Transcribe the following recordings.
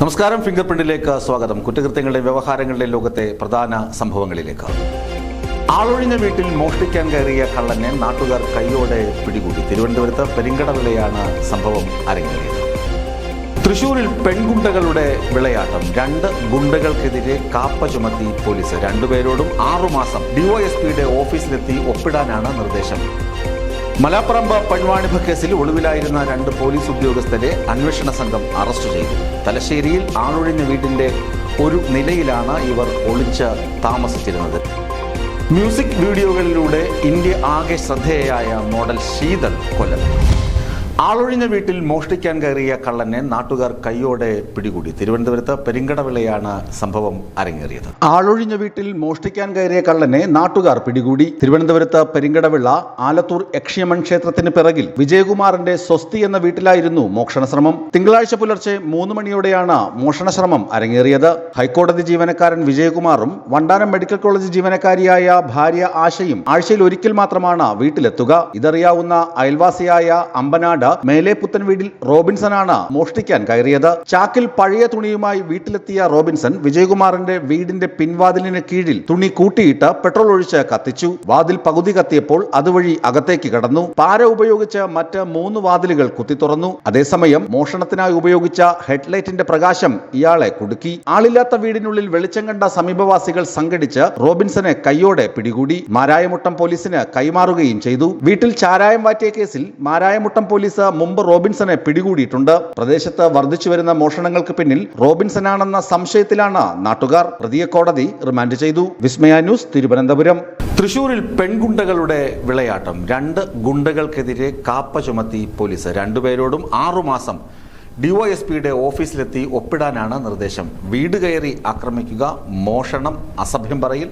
നമസ്കാരം. ഫിംഗർ പ്രിന്റിലേക്ക് സ്വാഗതം. കുറ്റകൃത്യങ്ങളുടെ വ്യവഹാരങ്ങളുടെ ലോകത്തെ പ്രധാന സംഭവങ്ങളിലേക്ക്. ആളൊഴിഞ്ഞ വീട്ടിൽ മോഷ്ടിക്കാൻ കയറിയ കള്ളനെ നാട്ടുകാർ കൈയോടെ പിടികൂടി. തിരുവനന്തപുരത്ത് പെരിങ്കടവിളയാണ് സംഭവം അരങ്ങേറിയത്. തൃശൂരിൽ പെൺഗുണ്ടകളുടെ വിളയാട്ടം. 2 ഗുണ്ടകൾക്കെതിരെ കാപ്പ ചുമത്തി പോലീസ്. 2 പേരോടും 6 മാസം. ഡിവൈഎസ്പിയുടെ ഓഫീസിലെത്തി ഒപ്പിടാനാണ് നിർദ്ദേശം. മലാപ്പറമ്പ് പൺവാണിഭ കേസിൽ ഒളിവിലായിരുന്ന 2 പോലീസ് ഉദ്യോഗസ്ഥരെ അന്വേഷണ സംഘം അറസ്റ്റ് ചെയ്തു. തലശ്ശേരിയിൽ ആളൊഴിഞ്ഞ വീടിന്റെ ഒരു നിലയിലാണ് ഇവർ ഒളിച്ച് താമസിച്ചിരുന്നത്. മ്യൂസിക് വീഡിയോകളിലൂടെ ഇന്ത്യ ആകെ ശ്രദ്ധേയയായ മോഡൽ ശീതൾ കൊല്ലപ്പെട്ടു. ആളൊഴിഞ്ഞ വീട്ടിൽ മോഷ്ടിക്കാൻ കയറിയ കള്ളനെ നാട്ടുകാർ കൈയോടെ പിടികൂടി. തിരുവനന്തപുരത്ത് പെരിങ്കടവിളയാണ് സംഭവം അരങ്ങേറിയത്. ആളൊഴിഞ്ഞ വീട്ടിൽ മോഷ്ടിക്കാൻ കയറിയ കള്ളനെ നാട്ടുകാർ പിടികൂടി. തിരുവനന്തപുരത്ത് പെരിങ്കടവിള ആലത്തൂർ യക്ഷിയമൺ ക്ഷേത്രത്തിന് പിറകിൽ വിജയകുമാറിന്റെ സ്വസ്തി എന്ന വീട്ടിലായിരുന്നു മോഷണശ്രമം. തിങ്കളാഴ്ച പുലർച്ചെ 3 മണിയോടെയാണ് മോഷണശ്രമം അരങ്ങേറിയത്. ഹൈക്കോടതി ജീവനക്കാരൻ വിജയകുമാറും വണ്ടാനം മെഡിക്കൽ കോളേജ് ജീവനക്കാരിയായ ഭാര്യ ആശയും ആഴ്ചയിൽ ഒരിക്കൽ മാത്രമാണ് വീട്ടിലെത്തുക. ഇതറിയാവുന്ന അയൽവാസിയായ അമ്പനാട് മേലെ പുത്തൻ വീട്ടിൽ റോബിൻസനാണ് മോഷ്ടിക്കാൻ കയറിയത്. ചാക്കിൽ പഴയ തുണിയുമായി വീട്ടിലെത്തിയ റോബിൻസൺ വിജയകുമാറിന്റെ വീടിന്റെ പിൻവാതിലിന് കീഴിൽ തുണി കൂട്ടിയിട്ട് പെട്രോൾ ഒഴിച്ച് കത്തിച്ചു. വാതിൽ പകുതി കത്തിയപ്പോൾ അതുവഴി അകത്തേക്ക് കടന്നു. പാര ഉപയോഗിച്ച് മറ്റ് 3 വാതിലുകൾ കുത്തി തുറന്നു. അതേസമയം മോഷണത്തിനായി ഉപയോഗിച്ച ഹെഡ്ലൈറ്റിന്റെ പ്രകാശം ഇയാളെ കുടുക്കി. ആളില്ലാത്ത വീടിനുള്ളിൽ വെളിച്ചം കണ്ട സമീപവാസികൾ സംഘടിച്ച് റോബിൻസനെ കൈയോടെ പിടികൂടി. മാരായമുട്ടം പോലീസിന് കൈമാറുകയും ചെയ്തു. വീട്ടിൽ ചാരായം വാറ്റിയ കേസിൽ മാരായമുട്ടം പോലീസ് മുമ്പ് റോബിൻസനെ പിടികൂടിയിട്ടുണ്ട്. പ്രദേശത്ത് വർദ്ധിച്ചു വരുന്ന മോഷണങ്ങൾക്ക് പിന്നിൽ റോബിൻസനാണെന്ന സംശയത്തിലാണ് നാട്ടുകാർ. പ്രതിയെ കോടതി റിമാൻഡ് ചെയ്തു. വിസ്മയ ന്യൂസ്, തിരുവനന്തപുരം. തൃശൂരിൽ പെൺഗുണ്ടകളുടെ വിളയാട്ടം. 2 ഗുണ്ടകൾക്കെതിരെ കാപ്പ ചുമത്തി പോലീസ്. 2 പേരോടും 6 മാസം. ഡിവൈഎസ്പിയുടെ ഓഫീസിലെത്തി ഒപ്പിടാനാണ് നിർദ്ദേശം. വീട് കയറി ആക്രമിക്കുക, മോഷണം, അസഭ്യം പറയൽ,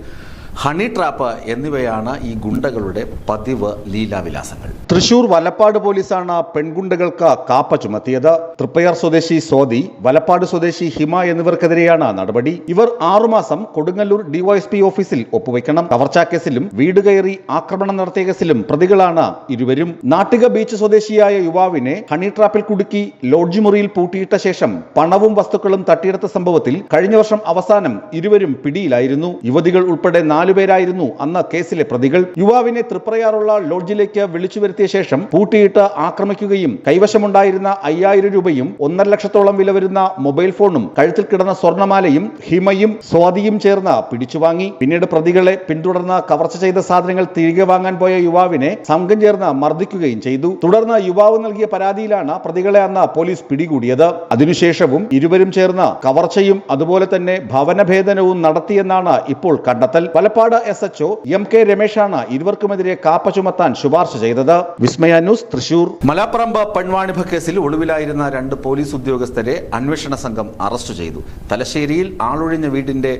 ഹണി ട്രാപ്പ് എന്നിവയാണ് ഈ ഗുണ്ടകളുടെ പതിവ് ലീലാവിലാസങ്ങൾ. തൃശൂർ വലപ്പാട് പോലീസാണ് പെൺഗുണ്ടകൾക്ക് കാപ്പ ചുമത്തിയത്. തൃപ്പയാർ സ്വദേശി സ്വാതി, വലപ്പാട് സ്വദേശി ഹിമ എന്നിവർക്കെതിരെയാണ് നടപടി. ഇവർ 6 മാസം കൊടുങ്ങല്ലൂർ ഡിവൈഎസ്പി ഓഫീസിൽ ഒപ്പുവെക്കണം. കവർച്ചാ കേസിലും വീട് കയറി ആക്രമണം നടത്തിയ കേസിലും പ്രതികളാണ് ഇരുവരും. നാട്ടിക ബീച്ച് സ്വദേശിയായ യുവാവിനെ ഹണി ട്രാപ്പിൽ കുടുക്കി ലോഡ്ജ് മുറിയിൽ പൂട്ടിയിട്ട ശേഷം പണവും വസ്തുക്കളും തട്ടിയെടുത്ത സംഭവത്തിൽ കഴിഞ്ഞ വർഷം അവസാനം ഇരുവരും പിടിയിലായിരുന്നു. യുവതികൾ ഉൾപ്പെടെ 4 പേരായിരുന്നു അന്ന് കേസിലെ പ്രതികൾ. യുവാവിനെ തൃപ്രയാറുള്ള ലോഡ്ജിലേക്ക് വിളിച്ചു വരുത്തിയ ശേഷം പൂട്ടിയിട്ട് ആക്രമിക്കുകയും കൈവശമുണ്ടായിരുന്ന 5000 രൂപയും 1.5 ലക്ഷത്തോളം വില വരുന്ന മൊബൈൽ ഫോണും കഴുത്തിൽ കിടന്ന സ്വർണ്ണമാലയും ഹിമയും സ്വാതിയും ചേർന്ന് പിടിച്ചുവാങ്ങി. പിന്നീട് പ്രതികളെ പിന്തുടർന്ന് കവർച്ച ചെയ്ത സാധനങ്ങൾ തിരികെ വാങ്ങാൻ പോയ യുവാവിനെ സംഘം ചേർന്ന് മർദ്ദിക്കുകയും ചെയ്തു. തുടർന്ന് യുവാവ് നൽകിയ പരാതിയിലാണ് പ്രതികളെ അന്ന് പോലീസ് പിടികൂടിയത്. അതിനുശേഷവും ഇരുവരും ചേർന്ന് കവർച്ചയും അതുപോലെ തന്നെ ഭവനഭേദനവും നടത്തിയെന്നാണ് ഇപ്പോൾ കണ്ടെത്തൽ. വലപ്പാട് SHO MK രമേശാണ് ഇരുവർക്കുമെതിരെ കാപ്പ ചുമത്താൻ ശുപാർശ ചെയ്തത്. വിസ്മയ ന്യൂസ്, തൃശൂർ. മലാപ്പറമ്പ് പൺവാണിഭ കേസിൽ ഒളിവിലായിരുന്ന 2 പോലീസ് ഉദ്യോഗസ്ഥരെ അന്വേഷണ സംഘം അറസ്റ്റ് ചെയ്തു. തലശ്ശേരിയിൽ ആളൊഴിഞ്ഞ വീടിന്റെ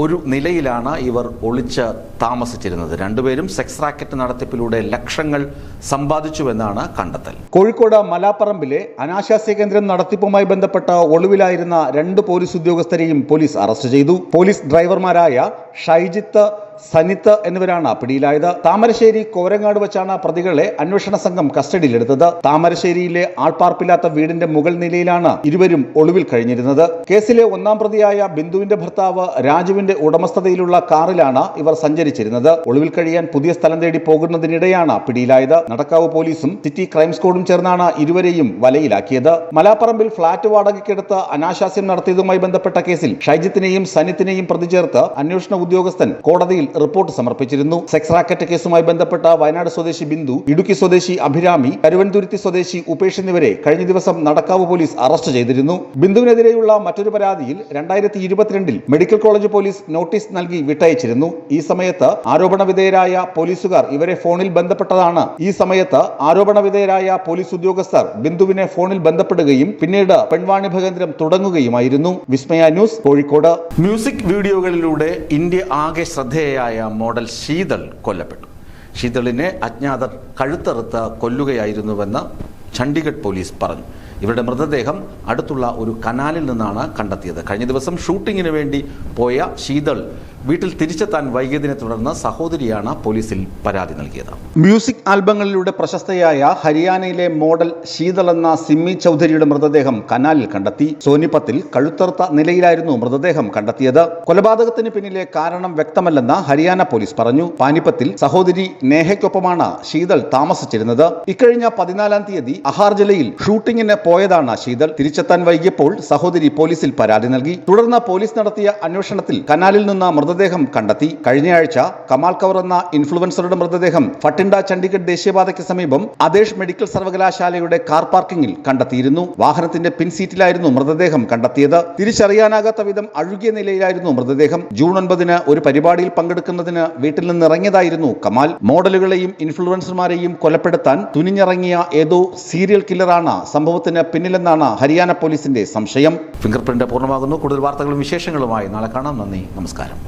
ഒരു നിലയിലാണ് ഇവർ ഒളിച്ച് താമസിച്ചിരുന്നത്. 2 പേരും സെക്സ് റാക്കറ്റ് നടത്തിപ്പിലൂടെ ലക്ഷങ്ങൾ സമ്പാദിച്ചുവെന്നാണ് കണ്ടെത്തൽ. കോഴിക്കോട് മലാപ്പറമ്പിലെ അനാശാസ്യ കേന്ദ്രം നടത്തിപ്പുമായി ബന്ധപ്പെട്ട ഒളിവിലായിരുന്ന 2 പോലീസ് ഉദ്യോഗസ്ഥരെയും പോലീസ് അറസ്റ്റ് ചെയ്തു. പോലീസ് ഡ്രൈവർമാരായ ഷൈജിത്ത്, സനിത്ത് എന്നിവരാണ് പിടിയിലായത്. താമരശ്ശേരി കോരങ്ങാട് വെച്ചാണ് പ്രതികളെ അന്വേഷണ സംഘം കസ്റ്റഡിയിലെടുത്തത്. താമരശ്ശേരിയിലെ ആൾപ്പാർപ്പില്ലാത്ത വീടിന്റെ മുകൾ നിലയിലാണ് ഇരുവരും ഒളിവിൽ കഴിഞ്ഞിരുന്നത്. കേസിലെ 1-ാം പ്രതിയായ ബിന്ദുവിന്റെ ഭർത്താവ് രാജുവിന്റെ ഉടമസ്ഥതയിലുള്ള കാറിലാണ് ഇവർ സഞ്ചരിച്ചിരുന്നത്. ഒളിവിൽ കഴിയാൻ പുതിയ സ്ഥലം തേടി പോകുന്നതിനിടെയാണ് പിടിയിലായത്. നടക്കാവ് പോലീസും സിറ്റി ക്രൈം സ്ക്വാഡും ചേർന്നാണ് ഇരുവരെയും വലയിലാക്കിയത്. മലാപ്പറമ്പിൽ ഫ്ളാറ്റ് വാടകയ്ക്കെടുത്ത് അനാശാസ്യം നടത്തിയതുമായി ബന്ധപ്പെട്ട കേസിൽ ഷൈജിത്തിനെയും സനിത്തിനെയും പ്രതി ചേർത്ത് അന്വേഷണ ഉദ്യോഗസ്ഥൻ കോടതിയിൽ റിപ്പോർട്ട് സമർപ്പിച്ചിരുന്നു. സെക്സ് റാക്കറ്റ് കേസുമായി ബന്ധപ്പെട്ട വയനാട് സ്വദേശി ബിന്ദു, ഇടുക്കി സ്വദേശി അഭിരാമി, കരുവൻതുരുത്തി സ്വദേശി ഉപേഷ് എന്നിവരെ കഴിഞ്ഞ ദിവസം നടക്കാവ് പോലീസ് അറസ്റ്റ് ചെയ്തിരുന്നു. ബിന്ദുവിനെതിരെയുള്ള മറ്റൊരു പരാതിയിൽ 2022 മെഡിക്കൽ കോളേജ് പോലീസ് നോട്ടീസ് നൽകി വിട്ടയച്ചിരുന്നു. ഈ സമയത്ത് ആരോപണ വിധേയരായ പോലീസുകാർ ഇവരെ ഫോണിൽ ബന്ധപ്പെട്ടതാണ്. ഈ സമയത്ത് ആരോപണ വിധേയരായ പോലീസ് ഉദ്യോഗസ്ഥർ ബിന്ദുവിനെ ഫോണിൽ ബന്ധപ്പെടുകയും പിന്നീട് പെൺവാണിഭ കേന്ദ്രം തുടങ്ങുകയുമായിരുന്നു. വിസ്മയ ന്യൂസ്, കോഴിക്കോട്. മ്യൂസിക് വീഡിയോകളിലൂടെ ഇന്ത്യ ആകെ ശ്രദ്ധേയ മോഡൽ ശീതൾ കൊല്ലപ്പെട്ടു. ശീതളിനെ അജ്ഞാതർ കഴുത്തറുത്ത് കൊല്ലുകയായിരുന്നുവെന്ന് ചണ്ഡീഗഡ് പോലീസ് പറഞ്ഞു. ഇവരുടെ മൃതദേഹം അടുത്തുള്ള ഒരു കനാലിൽ നിന്നാണ് കണ്ടെത്തിയത്. കഴിഞ്ഞ ദിവസം ഷൂട്ടിങ്ങിന് വേണ്ടി പോയ ശീതൾ വീട്ടിൽ തിരിച്ചെത്താൻ വൈകിയതിനെ തുടർന്ന് സഹോദരിയാണ് പോലീസിൽ പരാതി നൽകിയത്. മ്യൂസിക് ആൽബങ്ങളിലൂടെ പ്രശസ്തയായ ഹരിയാനയിലെ മോഡൽ ശീതൾ എന്ന സിമ്മി ചൗധരിയുടെ മൃതദേഹം കനാലിൽ കണ്ടെത്തി. സോനിപത്തിൽ കഴുത്തറുത്ത നിലയിലായിരുന്നു മൃതദേഹം കണ്ടെത്തിയത്. കൊലപാതകത്തിന് പിന്നിലെ കാരണം വ്യക്തമല്ലെന്ന് ഹരിയാന പോലീസ് പറഞ്ഞു. പാനിപ്പത്തിൽ സഹോദരി നേഹയ്ക്കൊപ്പമാണ് ശീതൾ താമസിച്ചിരുന്നത്. ഇക്കഴിഞ്ഞ 14-ാം തീയതി അഹാർ ജില്ലയിൽ ഷൂട്ടിങ്ങിന് പോയതാണ് ശീതൾ. തിരിച്ചെത്താൻ വൈകിയപ്പോൾ സഹോദരി പോലീസിൽ പരാതി നൽകി. തുടർന്ന് പോലീസ് നടത്തിയ അന്വേഷണത്തിൽ കനാലിൽ നിന്ന് മൃതദേഹം കണ്ടെത്തി. കഴിഞ്ഞയാഴ്ച കമാൽ കൗർ എന്ന ഇൻഫ്ലുവൻസറുടെ മൃതദേഹം ഫട്ടിൻഡ ചണ്ഡീഗഡ് ദേശീയപാതയ്ക്ക് സമീപം ആദേശ് മെഡിക്കൽ സർവകലാശാലയുടെ കാർ പാർക്കിംഗിൽ കണ്ടെത്തിയിരുന്നു. വാഹനത്തിന്റെ പിൻസീറ്റിലായിരുന്നു മൃതദേഹം കണ്ടെത്തിയത്. തിരിച്ചറിയാനാകാത്ത വിധം അഴുകിയ നിലയിലായിരുന്നു മൃതദേഹം. ജൂൺ 9-ന് ഒരു പരിപാടിയിൽ പങ്കെടുക്കുന്നതിന് വീട്ടിൽ നിന്നിറങ്ങിയതായിരുന്നു കമാൽ. മോഡലുകളെയും ഇൻഫ്ലുവൻസർമാരെയും കൊലപ്പെടുത്താൻ തുനിഞ്ഞിറങ്ങിയ ഏതോ സീരിയൽ കില്ലറാണ് സംഭവത്തിന് പിന്നിലെന്നാണ് ഹരിയാന പോലീസിന്റെ സംശയം. ഫിംഗർ പ്രിന്റ് പൂർണ്ണമാകുന്നു. കൂടുതൽ വാർത്തകളും വിശേഷങ്ങളുമായി നാളെ കാണാം. നന്ദി, നമസ്കാരം.